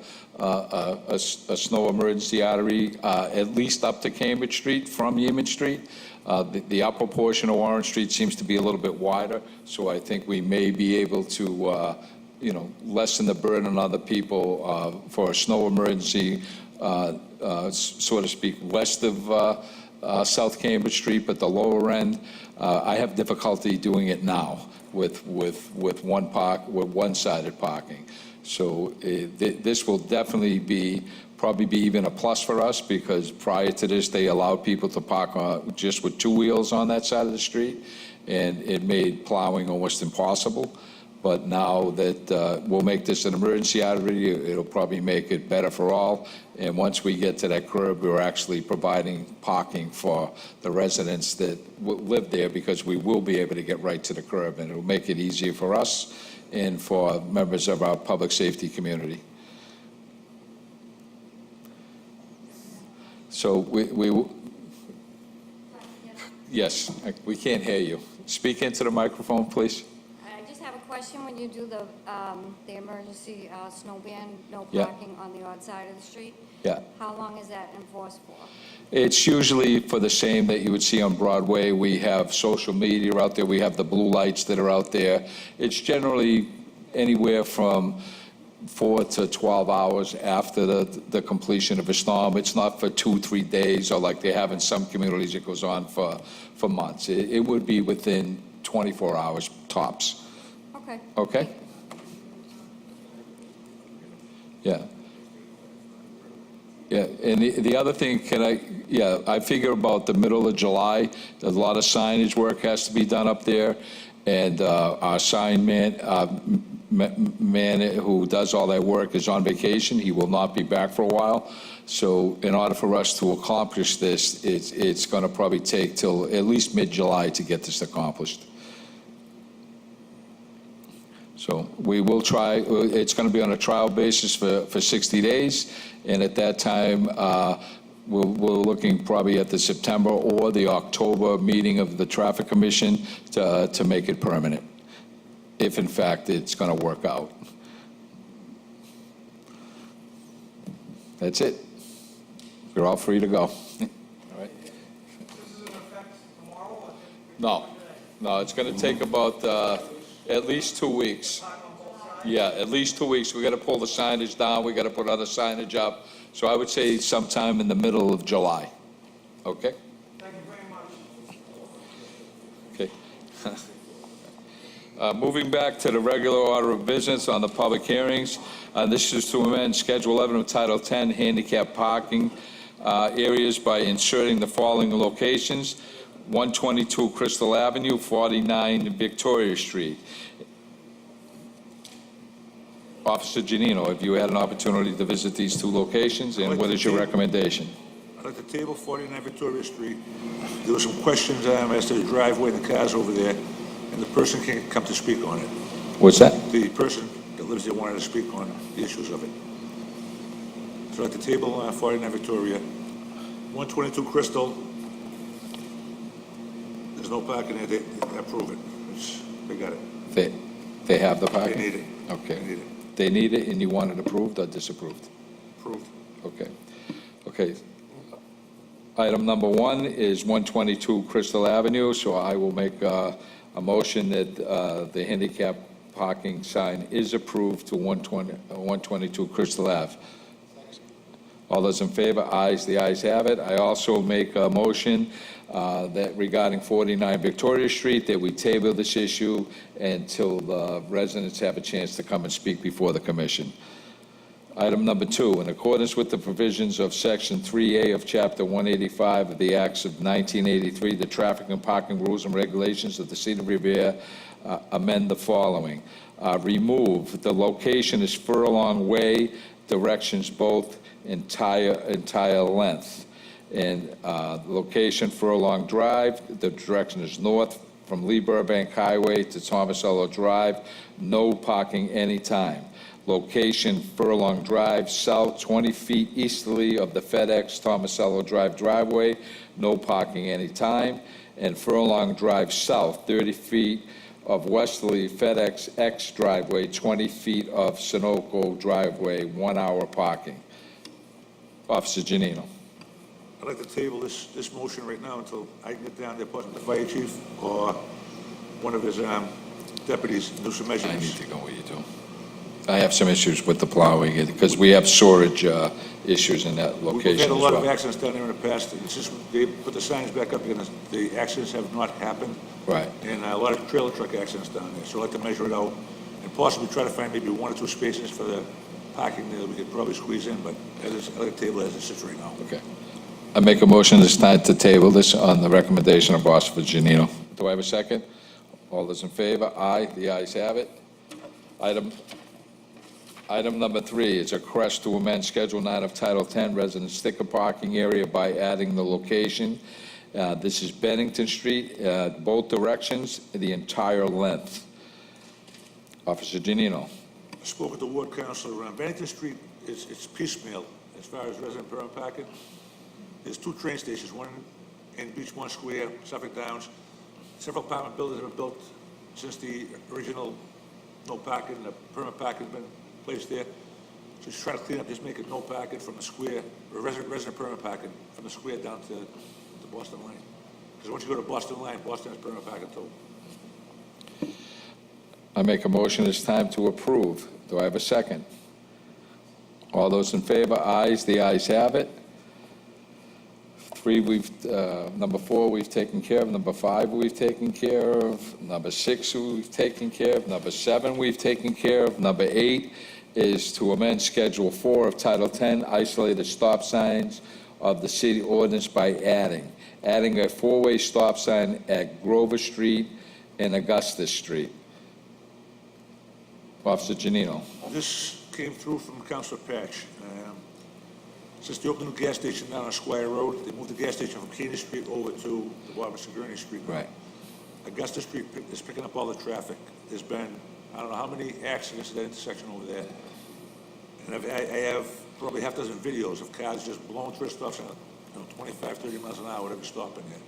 snow emergency artery, at least up to Cambridge Street from Yeamans Street. The upper portion of Warren Street seems to be a little bit wider, so I think we may be able to, lessen the burden on other people for a snow emergency, so to speak, west of South Cambridge Street, but the lower end. I have difficulty doing it now with one-sided parking. So this will definitely probably be even a plus for us, because prior to this, they allowed people to park just with two wheels on that side of the street, and it made plowing almost impossible. But now that we'll make this an emergency artery, it'll probably make it better for all. And once we get to that curb, we're actually providing parking for the residents that live there, because we will be able to get right to the curb, and it'll make it easier for us and for members of our public safety community. So yes, we can't hear you. Speak into the microphone, please. I just have a question. When you do the emergency snow ban, no Yeah. parking on the odd side of the street, Yeah. how long is that enforced for? It's usually for the same that you would see on Broadway. We have social media out there. We have the blue lights that are out there. It's generally anywhere from 4 to 12 hours after the completion of a storm. It's not for 2-3 days, or like they have in some communities, it goes on for months. It would be within 24 hours tops. Okay. Okay? Yeah. Yeah, and the other thing, I figure about the middle of July, a lot of signage work has to be done up there, and our sign man who does all that work is on vacation. He will not be back for a while. So in order for us to accomplish this, it's going to probably take till at least mid-July to get this accomplished. So we will try. It's going to be on a trial basis for 60 days, and at that time, we're looking probably at the September or the October meeting of the Traffic Commission to make it permanent, if in fact it's going to work out. That's it. You're all free to go. All right. This is in effect tomorrow? No, No, it's going to take about at least 2 weeks. Yeah, at least 2 weeks. We got to pull the signage down, we got to put other signage up. So I would say sometime in the middle of July. Okay? Thank you very much. Okay. Moving back to the regular order of business on the public hearings, this is to amend Schedule 11 of Title 10, Handicapped Parking Areas by inserting the following locations: 122 Crystal Avenue, 49 Victoria Street. Officer Janino, have you had an opportunity to visit these two locations, and what is your recommendation? I'd like to table 49 Victoria Street. There were some questions as to the driveway and the cars over there, and the person can't come to speak on it. What's that? The person that lives there wanted to speak on the issues of it. So I'd like to table 49 Victoria. 122 Crystal, there's no parking there, they approve it. They got it. They have the parking? They need it. Okay. They need it. They need it, and you want it approved or disapproved? Approved. Okay. Okay. Item number 1 is 122 Crystal Avenue, so I will make a motion that the handicap parking sign is approved to 122 Crystal Ave. All those in favor? Ayes, the ayes have it. I also make a motion that regarding 49 Victoria Street, that we table this issue until the residents have a chance to come and speak before the commission. Item number 2, in accordance with the provisions of Section 3A of Chapter 185 of the Acts of 1983, the Traffic and Parking Rules and Regulations of the City of Revere, amend the following. Remove, the location is furlong way, directions both entire length. And location Furlong Drive, the direction is north from Lee Burbank Highway to Thomasello Drive, no parking anytime. Location Furlong Drive, south 20 feet easterly of the FedEx Thomasello Drive driveway, no parking anytime. And Furlong Drive south, 30 feet of westerly FedEx X driveway, 20 feet of Sunoco driveway, 1 hour parking. Officer Janino. I'd like to table this motion right now until I can get down there, possibly the fire chief or one of his deputies, and do some I need measurements. to go where you do. I have some issues with the plowing, because we have storage issues in that We've location had a as lot of well. accidents down there in the past. It's just, they put the signs back up, and the accidents have not happened. Right. And a lot of trailer truck accidents down there. So I'd like to measure it out and possibly try to find maybe 1 or 2 spaces for the parking there that we could probably squeeze in, but I'd like to table it as it sits right now. Okay. I make a motion this time to table this on the recommendation of Officer Janino. Do I have a second? All those in favor? Aye. The ayes have it. Item number 3 is a request to amend Schedule 9 of Title 10 Resident Sticker Parking Area by adding the location. This is Bennington Street, both directions, the entire length. Officer Janino. I spoke with the ward councilor. Bennington Street, it's piecemeal as far as resident permit parking. There's 2 train stations, one in Beachmont Square, Suffolk Downs. Several apartment buildings have been built since the original no parking, the permit parking has been placed there. So just try to clean up, just make it no parking from the square, or resident permit parking from the square down to Boston Line. Because once you go to Boston Line, Boston has permit parking too. I make a motion this time to approve. Do I have a second? All those in favor? Ayes. The ayes have it. 3, number 4, we've taken care of. Number 5, we've taken care of. Number 6, we've taken care of. Number 7, we've taken care of. Number 8 is to amend Schedule 4 of Title 10, isolated stop signs of the city ordinance by adding a 4-way stop sign at Grover Street and Augustus Street. Officer Janino. This came through from Councilor Patch. Since they opened the gas station down on Squire Road, they moved the gas station from Caney Street over to the Robinson Gurney Street. Right. Augusta Street is picking up all the traffic. There's been, I don't know how many accidents at that intersection over there. And I have probably half a dozen videos of cars just blowing through stuff, 25, 30 miles an hour, whatever, stopping there.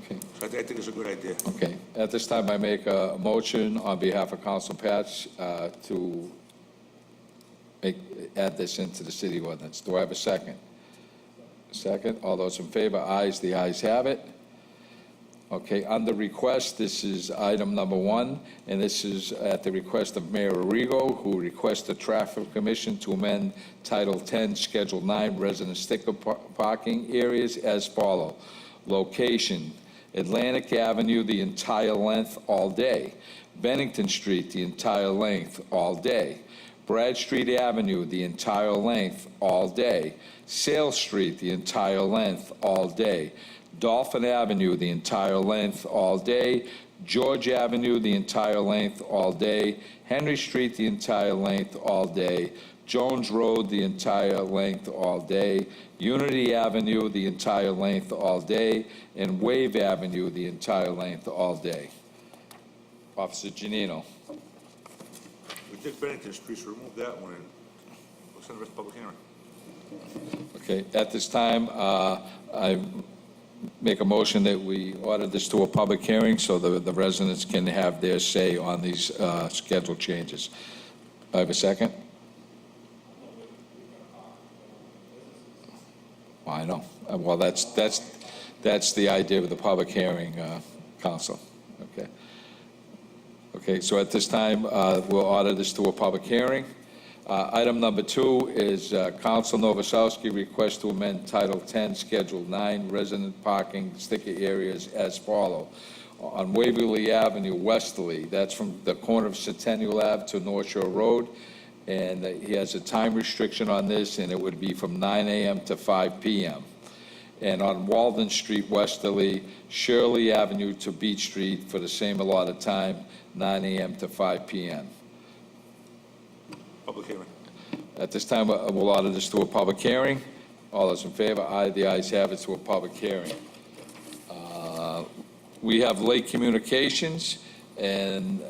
Okay. So I think it's a good idea. Okay. At this time, I make a motion on behalf of Council Patch to add this into the city ordinance. Do I have a second? Second. All those in favor? Ayes. The ayes have it. Okay, under request, this is item number 1, and this is at the request of Mayor Arrigo, who requests the Traffic Commission to amend Title 10, Schedule 9, resident sticker parking areas as follow. Location, Atlantic Avenue, the entire length, all day. Bennington Street, the entire length, all day. Bradstreet Avenue, the entire length, all day. Sale Street, the entire length, all day. Dolphin Avenue, the entire length, all day. George Avenue, the entire length, all day. Henry Street, the entire length, all day. Jones Road, the entire length, all day. Unity Avenue, the entire length, all day. And Wave Avenue, the entire length, all day. Officer Giannino. We did Bennington Street, so remove that one and we'll send the rest of the public hearing. Okay, at this time, I make a motion that we order this to a public hearing so the residents can have their say on these schedule changes. I have a second? Well, I know. Well, that's the idea of the public hearing, Council. Okay. Okay, so at this time, we'll order this to a public hearing. Item number 2 is Councilor Novoselsky requests to amend Title 10, Schedule 9, resident parking sticker areas as follow. On Waverly Avenue, westerly, that's from the corner of Centennial Ave to North Shore Road, and he has a time restriction on this, and it would be from 9 a.m. to 5 p.m. And on Walden Street, westerly, Shirley Avenue to Beach Street for the same allotted time, 9 a.m. to 5 p.m. Public hearing. At this time, we'll order this to a public hearing. All those in favor? Aye. The ayes have it to a public hearing. We have late communications, and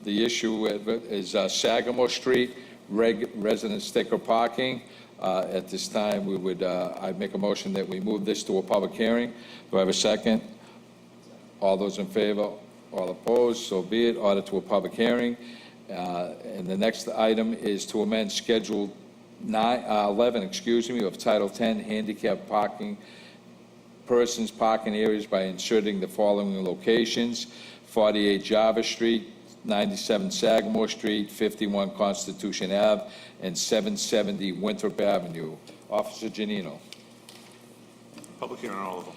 the issue is Sagamore Street, resident sticker parking. At this time, we would, I make a motion that we move this to a public hearing. Do I have a second? All those in favor? All opposed? So be it. Order to a public hearing. And the next item is to amend Schedule 11, of Title 10, Handicapped Persons Parking Areas by inserting the following locations: 48 Java Street, 97 Sagamore Street, 51 Constitution Ave, and 770 Winthrop Avenue. Officer Giannino. Public hearing on all of them.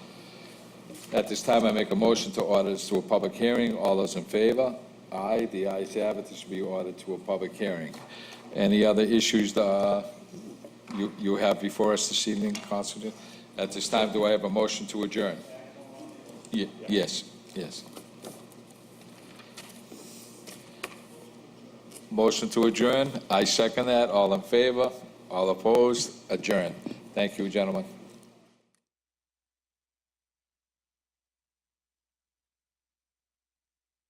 At this time, I make a motion to order this to a public hearing. All those in favor? Aye. The ayes have it. This will be ordered to a public hearing. Any other issues you have before us this evening, Councilor? At this time, do I have a motion to adjourn? Yes. Motion to adjourn. I second that. All in favor? All opposed? Adjourn. Thank you, gentlemen.